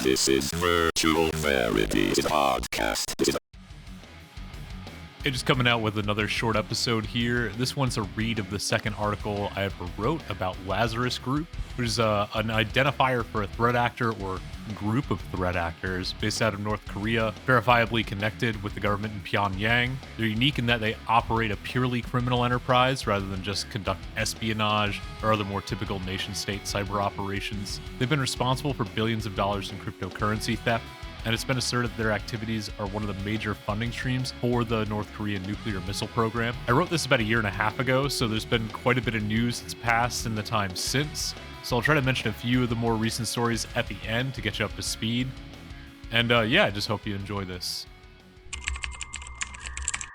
This is Virtual Verities Podcast. Hey, just coming out with another short episode here. This one's a read of the second article I ever wrote about Lazarus Group, which is an identifier for a threat actor or group of threat actors based out of North Korea, verifiably connected with the government in Pyongyang. They're unique in that they operate a purely criminal enterprise rather than just conduct espionage or other more typical nation-state cyber operations. They've been responsible for billions of dollars in cryptocurrency theft, and it's been asserted that their activities are one of the major funding streams for the North Korean nuclear missile program. I wrote this about a year and a half ago, so there's been quite a bit of news that's passed in the time since. So I'll try to mention a few of the more recent stories at the end to get you up to speed. And yeah, I just hope you enjoy this.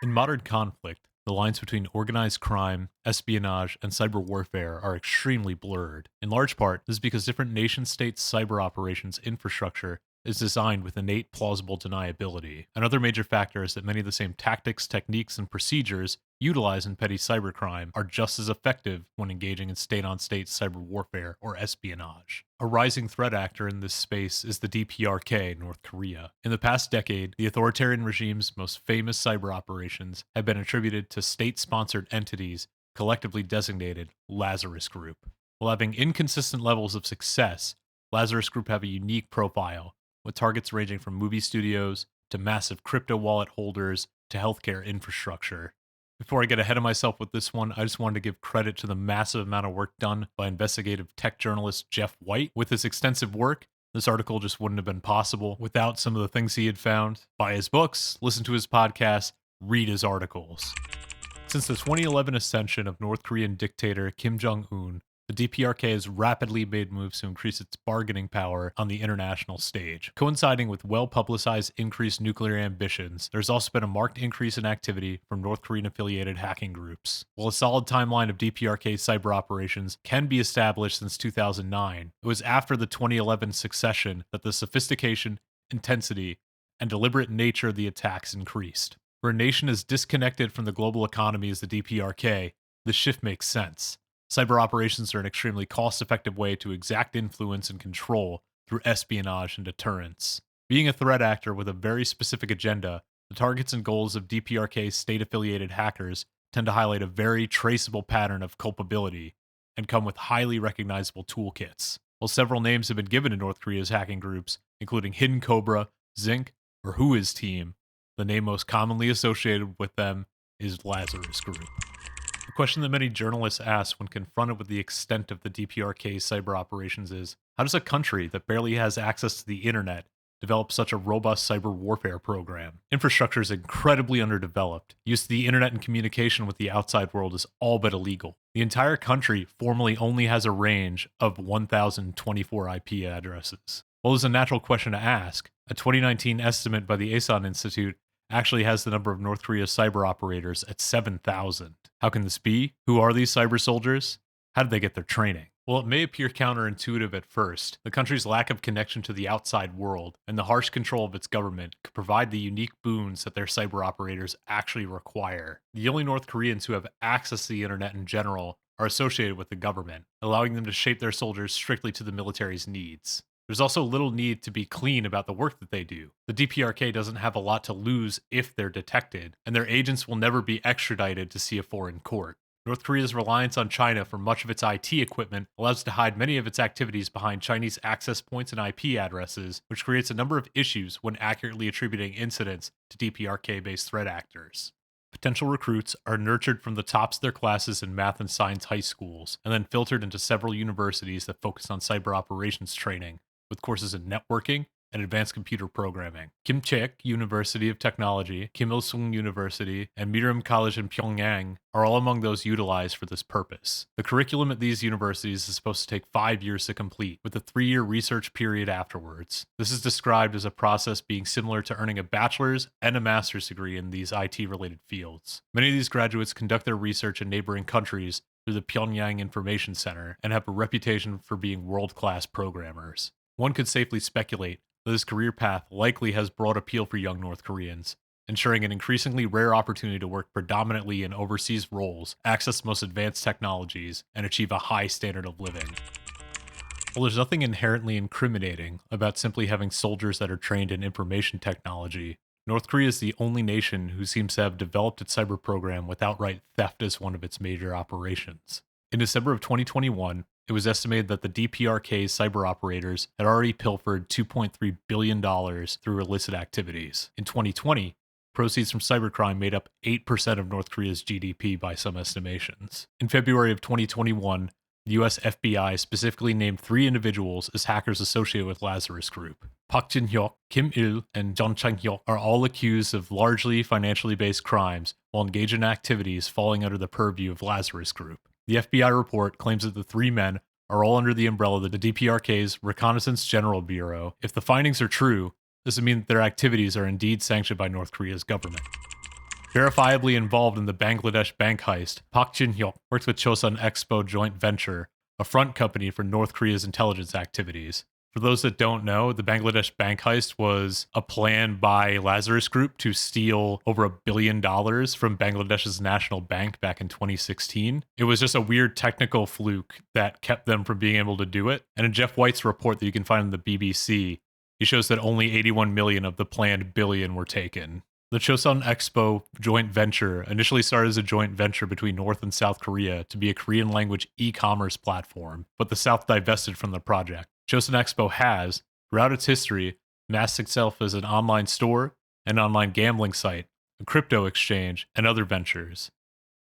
In modern conflict, the lines between organized crime, espionage, and cyber warfare are extremely blurred. In large part, this is because different nation-states' cyber operations infrastructure is designed with innate plausible deniability. Another major factor is that many of the same tactics, techniques, and procedures utilized in petty cybercrime are just as effective when engaging in state-on-state cyber warfare or espionage. A rising threat actor in this space is the DPRK, North Korea. In the past decade, the authoritarian regime's most famous cyber operations have been attributed to state-sponsored entities collectively designated Lazarus Group. While having inconsistent levels of success, Lazarus Group have a unique profile, with targets ranging from movie studios to massive crypto wallet holders to healthcare infrastructure. Before I get ahead of myself with this one, I just wanted to give credit to the massive amount of work done by investigative tech journalist Jeff White. With his extensive work, this article just wouldn't have been possible without some of the things he had found. Buy his books, listen to his podcast, read his articles. Since the 2011 ascension of North Korean dictator Kim Jong-un, the DPRK has rapidly made moves to increase its bargaining power on the international stage. Coinciding with well-publicized increased nuclear ambitions, there's also been a marked increase in activity from North Korean-affiliated hacking groups. While a solid timeline of DPRK cyber operations can be established since 2009, it was after the 2011 succession that the sophistication, intensity, and deliberate nature of the attacks increased. For a nation as disconnected from the global economy as the DPRK, this shift makes sense. Cyber operations are an extremely cost-effective way to exact influence and control through espionage and deterrence. Being a threat actor with a very specific agenda, the targets and goals of DPRK's state-affiliated hackers tend to highlight a very traceable pattern of culpability and come with highly recognizable toolkits. While several names have been given to North Korea's hacking groups, including Hidden Cobra, Zinc, or Whois Team, the name most commonly associated with them is Lazarus Group. The question that many journalists ask when confronted with the extent of the DPRK's cyber operations is, how does a country that barely has access to the internet develop such a robust cyber warfare program? Infrastructure is incredibly underdeveloped. Use of the internet and communication with the outside world is all but illegal. The entire country formally only has a range of 1,024 IP addresses. Well, it's a natural question to ask. A 2019 estimate by the Aeson Institute actually has the number of North Korea's cyber operators at 7,000. How can this be? Who are these cyber soldiers? How did they get their training? Well, it may appear counterintuitive at first. The country's lack of connection to the outside world and the harsh control of its government could provide the unique boons that their cyber operators actually require. The only North Koreans who have access to the internet in general are associated with the government, allowing them to shape their soldiers strictly to the military's needs. There's also little need to be clean about the work that they do. The DPRK doesn't have a lot to lose if they're detected, and their agents will never be extradited to see a foreign court. North Korea's reliance on China for much of its IT equipment allows it to hide many of its activities behind Chinese access points and IP addresses, which creates a number of issues when accurately attributing incidents to DPRK-based threat actors. Potential recruits are nurtured from the tops of their classes in math and science high schools, and then filtered into several universities that focus on cyber operations training, with courses in networking and advanced computer programming. Kim Chaek University of Technology, Kim Il-sung University, and Miriam College in Pyongyang are all among those utilized for this purpose. The curriculum at these universities is supposed to take 5 years to complete, with a 3-year research period afterwards. This is described as a process being similar to earning a bachelor's and a master's degree in these IT-related fields. Many of these graduates conduct their research in neighboring countries through the Pyongyang Information Center and have a reputation for being world-class programmers. One could safely speculate that this career path likely has broad appeal for young North Koreans, ensuring an increasingly rare opportunity to work predominantly in overseas roles, access the most advanced technologies, and achieve a high standard of living. Well, there's nothing inherently incriminating about simply having soldiers that are trained in information technology. North Korea is the only nation who seems to have developed its cyber program with outright theft as one of its major operations. In December of 2021, it was estimated that the DPRK's cyber operators had already pilfered $2.3 billion through illicit activities. In 2020, proceeds from cybercrime made up 8% of North Korea's GDP by some estimations. In February of 2021, the US FBI specifically named 3 individuals as hackers associated with Lazarus Group. Park Jin-hyuk, Kim Il, and Jeon Chang-hyuk are all accused of largely financially based crimes while engaged in activities falling under the purview of Lazarus Group. The FBI report claims that the 3 men are all under the umbrella of the DPRK's Reconnaissance General Bureau. If the findings are true, this would mean that their activities are indeed sanctioned by North Korea's government. Verifiably involved in the Bangladesh bank heist, Park Jin-hyuk worked with Chosun Expo Joint Venture, a front company for North Korea's intelligence activities. For those that don't know, the Bangladesh bank heist was a plan by Lazarus Group to steal over $1 billion from Bangladesh's national bank back in 2016. It was just a weird technical fluke that kept them from being able to do it. And in Jeff White's report that you can find on the BBC, he shows that only 81 million of the planned billion were taken. The Chosun Expo joint venture initially started as a joint venture between North and South Korea to be a Korean language e-commerce platform, but the South divested from the project. Chosun Expo has, throughout its history, masked itself as an online store, an online gambling site, a crypto exchange, and other ventures.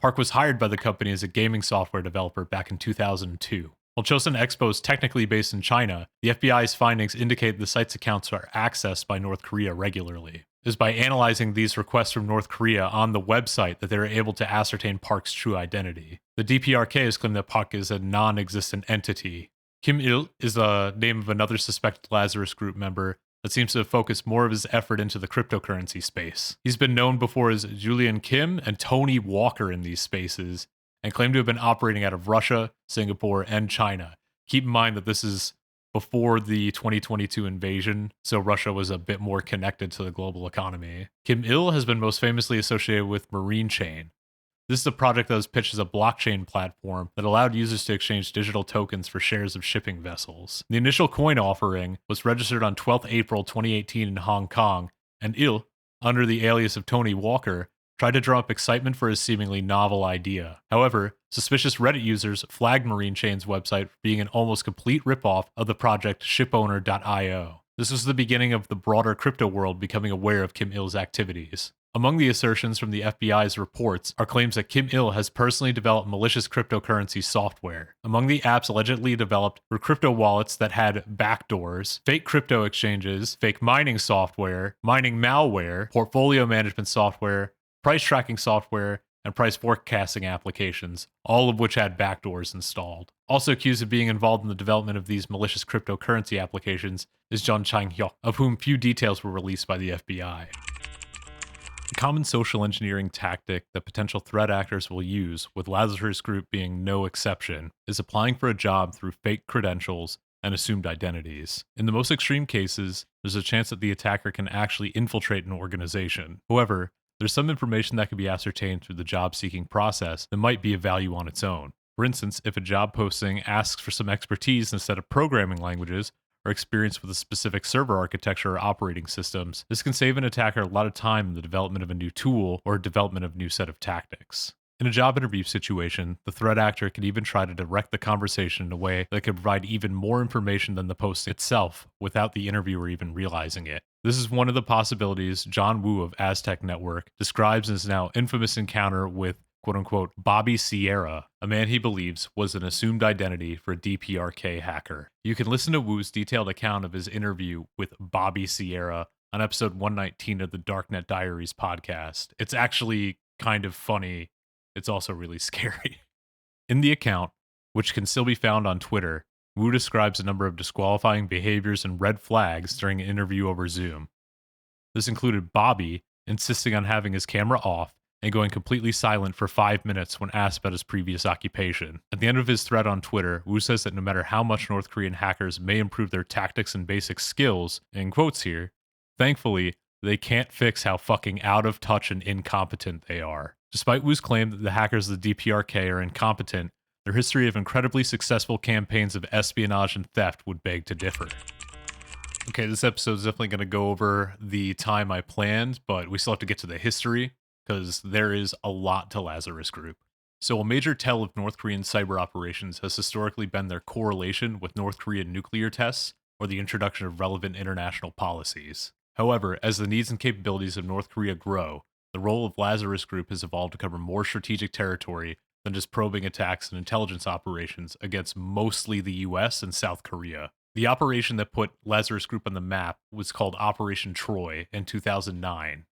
Park was hired by the company as a gaming software developer back in 2002. While Chosun Expo is technically based in China, the FBI's findings indicate the site's accounts are accessed by North Korea regularly. It is by analyzing these requests from North Korea on the website that they are able to ascertain Park's true identity. The DPRK has claimed that Park is a non-existent entity. Kim Il is the name of another suspected Lazarus Group member that seems to have focused more of his effort into the cryptocurrency space. He's been known before as Julian Kim and Tony Walker in these spaces, and claimed to have been operating out of Russia, Singapore, and China. Keep in mind that this is before the 2022 invasion, so Russia was a bit more connected to the global economy. Kim Il has been most famously associated with Marine Chain. This is a project that was pitched as a blockchain platform that allowed users to exchange digital tokens for shares of shipping vessels. The initial coin offering was registered on 12th April 2018 in Hong Kong, and Il, under the alias of Tony Walker, tried to draw up excitement for his seemingly novel idea. However, suspicious Reddit users flagged Marine Chain's website for being an almost complete ripoff of the project shipowner.io. This was the beginning of the broader crypto world becoming aware of Kim Il's activities. Among the assertions from the FBI's reports are claims that Kim Il has personally developed malicious cryptocurrency software. Among the apps allegedly developed were crypto wallets that had backdoors, fake crypto exchanges, fake mining software, mining malware, portfolio management software, price tracking software, and price forecasting applications, all of which had backdoors installed. Also accused of being involved in the development of these malicious cryptocurrency applications is Jeon Chang-hyuk, of whom few details were released by the FBI. A common social engineering tactic that potential threat actors will use, with Lazarus Group being no exception, is applying for a job through fake credentials and assumed identities. In the most extreme cases, there's a chance that the attacker can actually infiltrate an organization. However, there's some information that can be ascertained through the job-seeking process that might be of value on its own. For instance, if a job posting asks for some expertise instead of programming languages, or experience with a specific server architecture or operating systems, this can save an attacker a lot of time in the development of a new tool or development of a new set of tactics. In a job interview situation, the threat actor can even try to direct the conversation in a way that could provide even more information than the post itself without the interviewer even realizing it. This is one of the possibilities John Woo of Aztec Network describes in his now infamous encounter with quote-unquote Bobby Sierra, a man he believes was an assumed identity for a DPRK hacker. You can listen to Woo's detailed account of his interview with Bobby Sierra on episode 119 of the Darknet Diaries podcast. It's actually kind of funny. It's also really scary. In the account, which can still be found on Twitter, Woo describes a number of disqualifying behaviors and red flags during an interview over Zoom. This included Bobby insisting on having his camera off and going completely silent for 5 minutes when asked about his previous occupation. At the end of his thread on Twitter, Woo says that no matter how much North Korean hackers may improve their tactics and basic skills, in quotes here, thankfully, they can't fix how fucking out of touch and incompetent they are. Despite Woo's claim that the hackers of the DPRK are incompetent, their history of incredibly successful campaigns of espionage and theft would beg to differ. Okay, this episode is definitely going to go over the time I planned, but we still have to get to the history, because there is a lot to Lazarus Group. So a major tell of North Korean cyber operations has historically been their correlation with North Korean nuclear tests or the introduction of relevant international policies. However, as the needs and capabilities of North Korea grow, the role of Lazarus Group has evolved to cover more strategic territory than just probing attacks and intelligence operations against mostly the US and South Korea. The operation that put Lazarus Group on the map was called Operation Troy in 2009.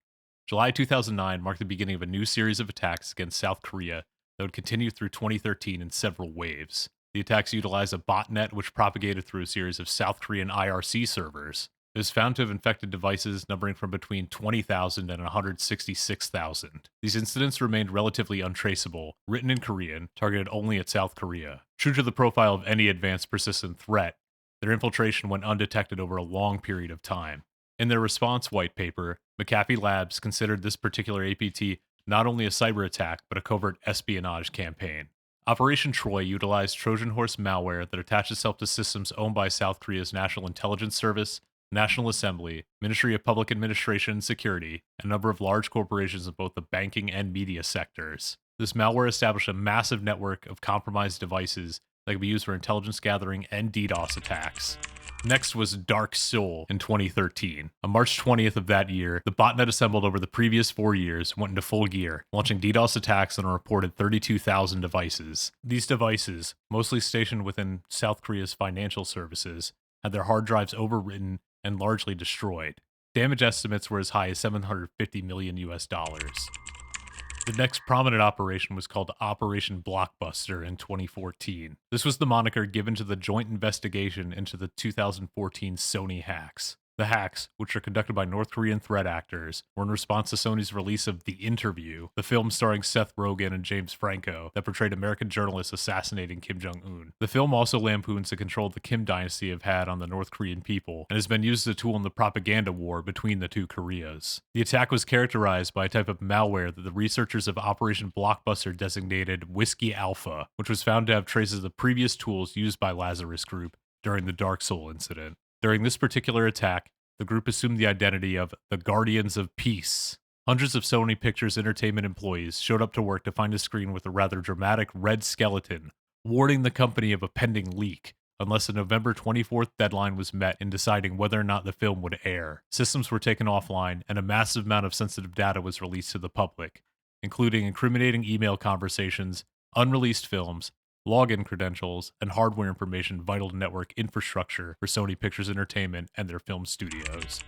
July 2009 marked the beginning of a new series of attacks against South Korea that would continue through 2013 in several waves. The attacks utilized a botnet which propagated through a series of South Korean IRC servers. It was found to have infected devices numbering from between 20,000 and 166,000. These incidents remained relatively untraceable, written in Korean, targeted only at South Korea. True to the profile of any advanced persistent threat, their infiltration went undetected over a long period of time. In their response white paper, McAfee Labs considered this particular APT not only a cyber attack, but a covert espionage campaign. Operation Troy utilized Trojan horse malware that attached itself to systems owned by South Korea's National Intelligence Service, National Assembly, Ministry of Public Administration and Security, and a number of large corporations in both the banking and media sectors. This malware established a massive network of compromised devices that could be used for intelligence gathering and DDoS attacks. Next was Dark Soul in 2013. On March 20th of that year, the botnet assembled over the previous 4 years went into full gear, launching DDoS attacks on a reported 32,000 devices. These devices, mostly stationed within South Korea's financial services, had their hard drives overwritten and largely destroyed. Damage estimates were as high as $750 million US. The next prominent operation was called Operation Blockbuster in 2014. This was the moniker given to the joint investigation into the 2014 Sony hacks. The hacks, which are conducted by North Korean threat actors, were in response to Sony's release of The Interview, the film starring Seth Rogen and James Franco that portrayed American journalists assassinating Kim Jong-un. The film also lampoons the control the Kim dynasty have had on the North Korean people and has been used as a tool in the propaganda war between the two Koreas. The attack was characterized by a type of malware that the researchers of Operation Blockbuster designated Whiskey Alpha, which was found to have traces of previous tools used by Lazarus Group during the Dark Soul incident. During this particular attack, the group assumed the identity of the Guardians of Peace. Hundreds of Sony Pictures Entertainment employees showed up to work to find a screen with a rather dramatic red skeleton, warning the company of a pending leak, unless a November 24th deadline was met in deciding whether or not the film would air. Systems were taken offline, and a massive amount of sensitive data was released to the public, including incriminating email conversations, unreleased films, login credentials, and hardware information vital to network infrastructure for Sony Pictures Entertainment and their film studios.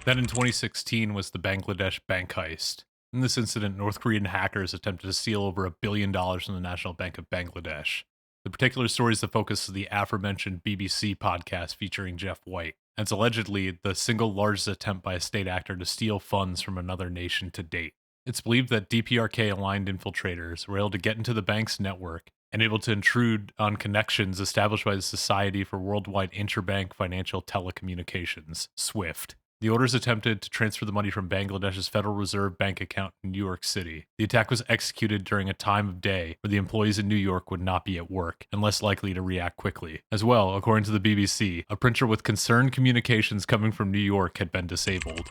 Then in 2016 was the Bangladesh bank heist. In this incident, North Korean hackers attempted to steal over $1 billion from the National Bank of Bangladesh. The particular story is the focus of the aforementioned BBC podcast featuring Jeff White, and it's allegedly the single largest attempt by a state actor to steal funds from another nation to date. It's believed that DPRK-aligned infiltrators were able to get into the bank's network and able to intrude on connections established by the Society for Worldwide Interbank Financial Telecommunications, SWIFT. The orders attempted to transfer the money from Bangladesh's Federal Reserve Bank account in New York City. The attack was executed during a time of day where the employees in New York would not be at work and less likely to react quickly. As well, according to the BBC, a printer with concerned communications coming from New York had been disabled.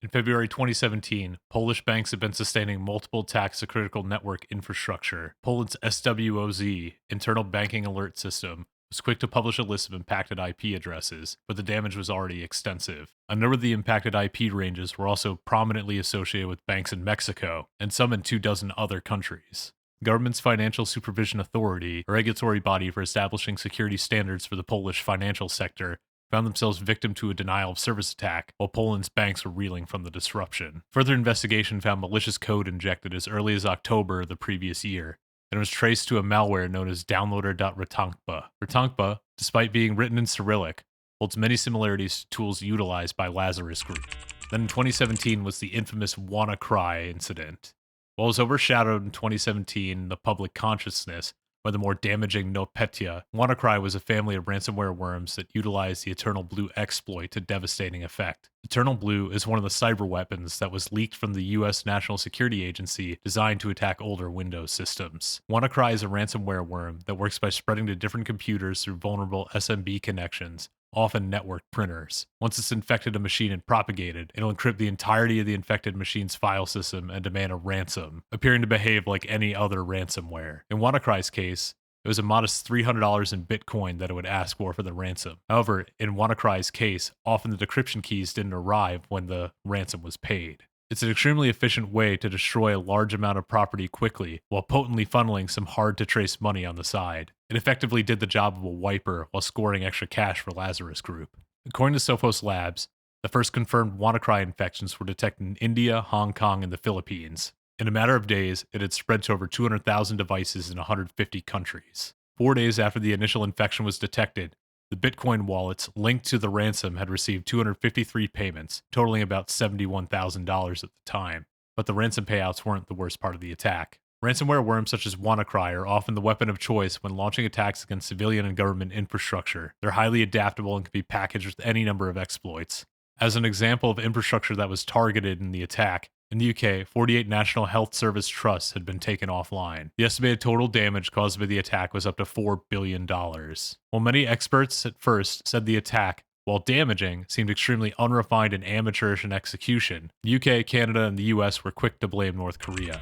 In February 2017, Polish banks have been sustaining multiple attacks to critical network infrastructure. Poland's SWOZ, Internal Banking Alert System, was quick to publish a list of impacted IP addresses, but the damage was already extensive. A number of the impacted IP ranges were also prominently associated with banks in Mexico, and some in 24 other countries. The government's Financial Supervision Authority, a regulatory body for establishing security standards for the Polish financial sector, found themselves victim to a denial of service attack while Poland's banks were reeling from the disruption. Further investigation found malicious code injected as early as October the previous year, and was traced to a malware known as downloader.ratankba. Ratankba, despite being written in Cyrillic, holds many similarities to tools utilized by Lazarus Group. Then in 2017 was the infamous WannaCry incident. While it was overshadowed in 2017 in the public consciousness, by the more damaging NotPetya. WannaCry was a family of ransomware worms that utilized the Eternal Blue exploit to devastating effect. Eternal Blue is one of the cyber weapons that was leaked from the US National Security Agency designed to attack older Windows systems. WannaCry is a ransomware worm that works by spreading to different computers through vulnerable SMB connections, often network printers. Once it's infected a machine and propagated, it'll encrypt the entirety of the infected machine's file system and demand a ransom, appearing to behave like any other ransomware. In WannaCry's case, it was a modest $300 in Bitcoin that it would ask for the ransom. However, in WannaCry's case, often the decryption keys didn't arrive when the ransom was paid. It's an extremely efficient way to destroy a large amount of property quickly while potently funneling some hard-to-trace money on the side. It effectively did the job of a wiper while scoring extra cash for Lazarus Group. According to Sophos Labs, the first confirmed WannaCry infections were detected in India, Hong Kong, and the Philippines. In a matter of days, it had spread to over 200,000 devices in 150 countries. 4 days after the initial infection was detected, the Bitcoin wallets linked to the ransom had received 253 payments, totaling about $71,000 at the time. But the ransom payouts weren't the worst part of the attack. Ransomware worms such as WannaCry are often the weapon of choice when launching attacks against civilian and government infrastructure. They're highly adaptable and can be packaged with any number of exploits. As an example of infrastructure that was targeted in the attack, in the UK, 48 National Health Service trusts had been taken offline. The estimated total damage caused by the attack was up to $4 billion. While many experts at first said the attack, while damaging, seemed extremely unrefined and amateurish in execution, the UK, Canada, and the US were quick to blame North Korea.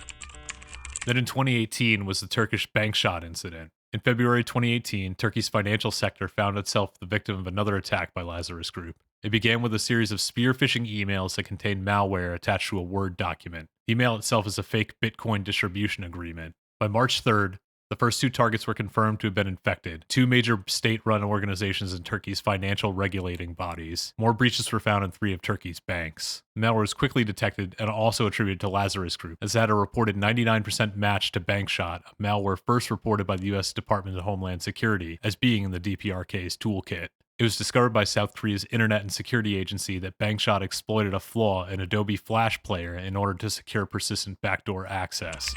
Then in 2018 was the Turkish bank shot incident. In February 2018, Turkey's financial sector found itself the victim of another attack by Lazarus Group. It began with a series of spear phishing emails that contained malware attached to a Word document. The email itself is a fake Bitcoin distribution agreement. By March 3rd, the first 2 targets were confirmed to have been infected, 2 major state-run organizations in Turkey's financial regulating bodies. More breaches were found in 3 of Turkey's banks. The malware was quickly detected and also attributed to Lazarus Group, as it had a reported 99% match to BankShot, a malware first reported by the U.S. Department of Homeland Security as being in the DPRK's toolkit. It was discovered by South Korea's Internet and Security Agency that BankShot exploited a flaw in Adobe Flash Player in order to secure persistent backdoor access.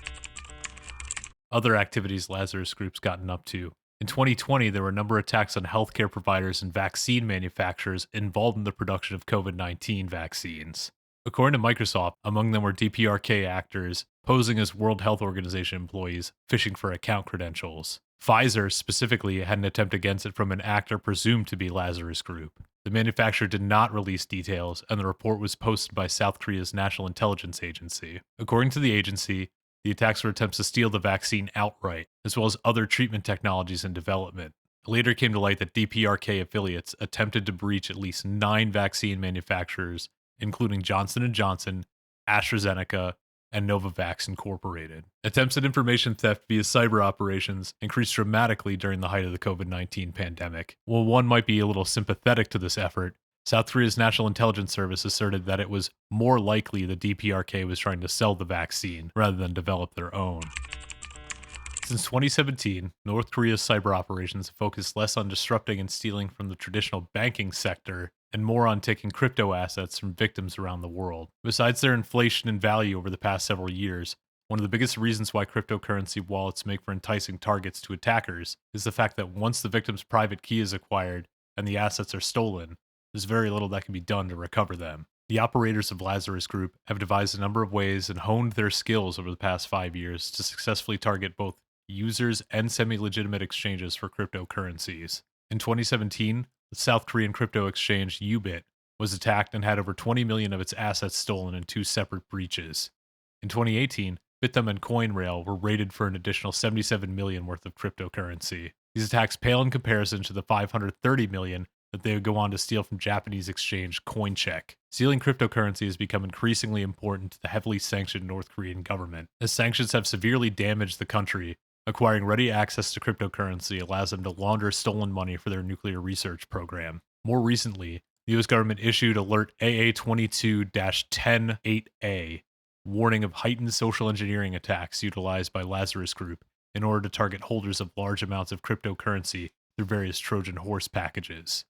Other activities Lazarus Group's gotten up to. In 2020, there were a number of attacks on healthcare providers and vaccine manufacturers involved in the production of COVID-19 vaccines. According to Microsoft, among them were DPRK actors posing as World Health Organization employees, phishing for account credentials. Pfizer specifically had an attempt against it from an actor presumed to be Lazarus Group. The manufacturer did not release details, and the report was posted by South Korea's National Intelligence Agency. According to the agency, the attacks were attempts to steal the vaccine outright, as well as other treatment technologies in development. It later came to light that DPRK affiliates attempted to breach at least 9 vaccine manufacturers, including Johnson & Johnson, AstraZeneca, and Novavax Incorporated. Attempts at information theft via cyber operations increased dramatically during the height of the COVID-19 pandemic. While one might be a little sympathetic to this effort, South Korea's National Intelligence Service asserted that it was more likely the DPRK was trying to sell the vaccine rather than develop their own. Since 2017, North Korea's cyber operations have focused less on disrupting and stealing from the traditional banking sector and more on taking crypto assets from victims around the world. Besides their inflation in value over the past several years, one of the biggest reasons why cryptocurrency wallets make for enticing targets to attackers is the fact that once the victim's private key is acquired and the assets are stolen, there's very little that can be done to recover them. The operators of Lazarus Group have devised a number of ways and honed their skills over the past 5 years to successfully target both users and semi-legitimate exchanges for cryptocurrencies. In 2017, the South Korean crypto exchange Ubit was attacked and had over 20 million of its assets stolen in 2 separate breaches. In 2018, Bitum and CoinRail were raided for an additional 77 million worth of cryptocurrency. These attacks pale in comparison to the 530 million that they would go on to steal from Japanese exchange Coincheck. Stealing cryptocurrency has become increasingly important to the heavily sanctioned North Korean government, as sanctions have severely damaged the country. Acquiring ready access to cryptocurrency allows them to launder stolen money for their nuclear research program. More recently, the U.S. government issued Alert AA22-108A, warning of heightened social engineering attacks utilized by Lazarus Group in order to target holders of large amounts of cryptocurrency through various Trojan horse packages.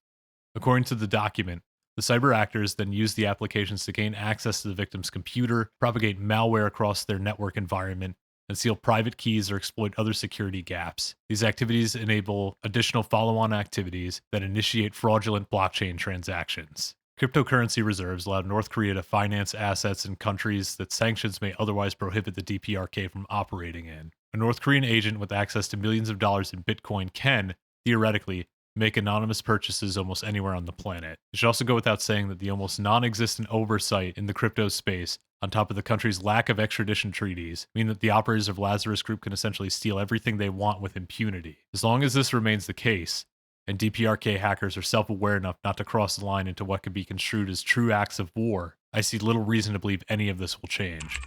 According to the document, the cyber actors then use the applications to gain access to the victim's computer, propagate malware across their network environment, and steal private keys or exploit other security gaps. These activities enable additional follow-on activities that initiate fraudulent blockchain transactions. Cryptocurrency reserves allow North Korea to finance assets in countries that sanctions may otherwise prohibit the DPRK from operating in. A North Korean agent with access to millions of dollars in Bitcoin can, theoretically, make anonymous purchases almost anywhere on the planet. It should also go without saying that the almost non-existent oversight in the crypto space, on top of the country's lack of extradition treaties, mean that the operators of Lazarus Group can essentially steal everything they want with impunity. As long as this remains the case, and DPRK hackers are self-aware enough not to cross the line into what could be construed as true acts of war, I see little reason to believe any of this will change.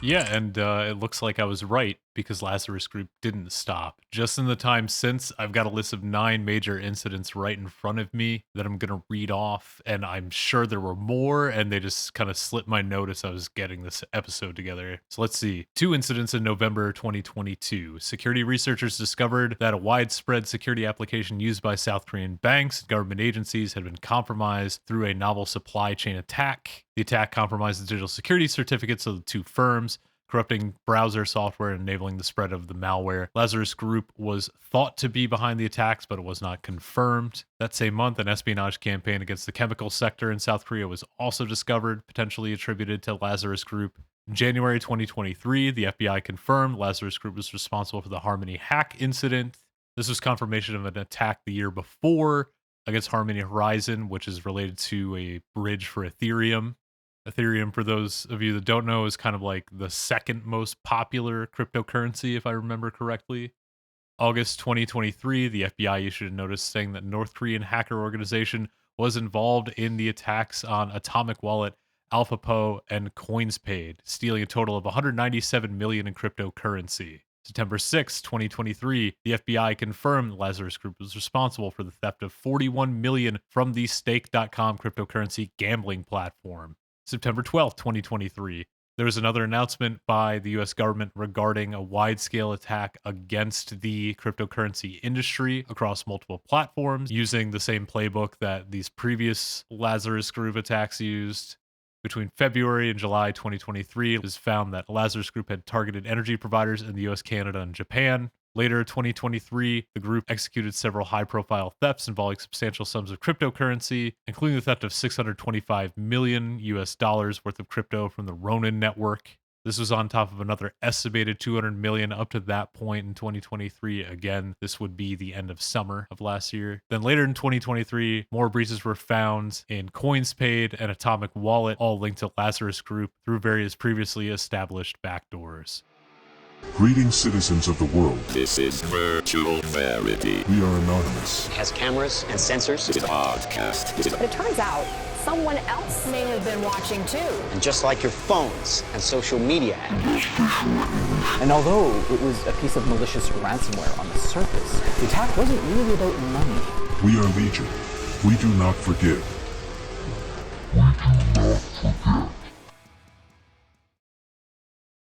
Yeah, and it looks like I was right, because Lazarus Group didn't stop. Just in the time since, I've got a list of 9 major incidents right in front of me that I'm going to read off, and I'm sure there were more, and they just kind of slipped my notice I was getting this episode together. So let's see. 2 incidents in November 2022. Security researchers discovered that a widespread security application used by South Korean banks and government agencies had been compromised through a novel supply chain attack. The attack compromised the digital security certificates of the 2 firms, corrupting browser software and enabling the spread of the malware. Lazarus Group was thought to be behind the attacks, but it was not confirmed. That same month, an espionage campaign against the chemical sector in South Korea was also discovered, potentially attributed to Lazarus Group. In January 2023, the FBI confirmed Lazarus Group was responsible for the Harmony hack incident. This was confirmation of an attack the year before against Harmony Horizon, which is related to a bridge for Ethereum. Ethereum, for those of you that don't know, is kind of like the second most popular cryptocurrency, if I remember correctly. August 2023, the FBI issued a notice saying that North Korean hacker organization was involved in the attacks on Atomic Wallet, AlphaPo, and CoinsPaid, stealing a total of $197 million in cryptocurrency. September 6, 2023, the FBI confirmed Lazarus Group was responsible for the theft of $41 million from the Stake.com cryptocurrency gambling platform. September 12th, 2023, there was another announcement by the US government regarding a wide-scale attack against the cryptocurrency industry across multiple platforms using the same playbook that these previous Lazarus Group attacks used. Between February and July 2023, it was found that Lazarus Group had targeted energy providers in the US, Canada, and Japan. Later, 2023, the group executed several high-profile thefts involving substantial sums of cryptocurrency, including the theft of $625 million worth of crypto from the Ronin network. This was on top of another estimated $200 million up to that point in 2023. Again, this would be the end of summer of last year. Then later in 2023, more breaches were found in CoinsPaid and Atomic Wallet, all linked to Lazarus Group through various previously established backdoors. Greetings, citizens of the world. This is Virtual Verity. We are anonymous. It has cameras and sensors. It's a podcast. But it turns out someone else may have been watching too. And just like your phones and social media apps. And although it was a piece of malicious ransomware on the surface, the attack wasn't really about money. We are Legion. We do not forgive.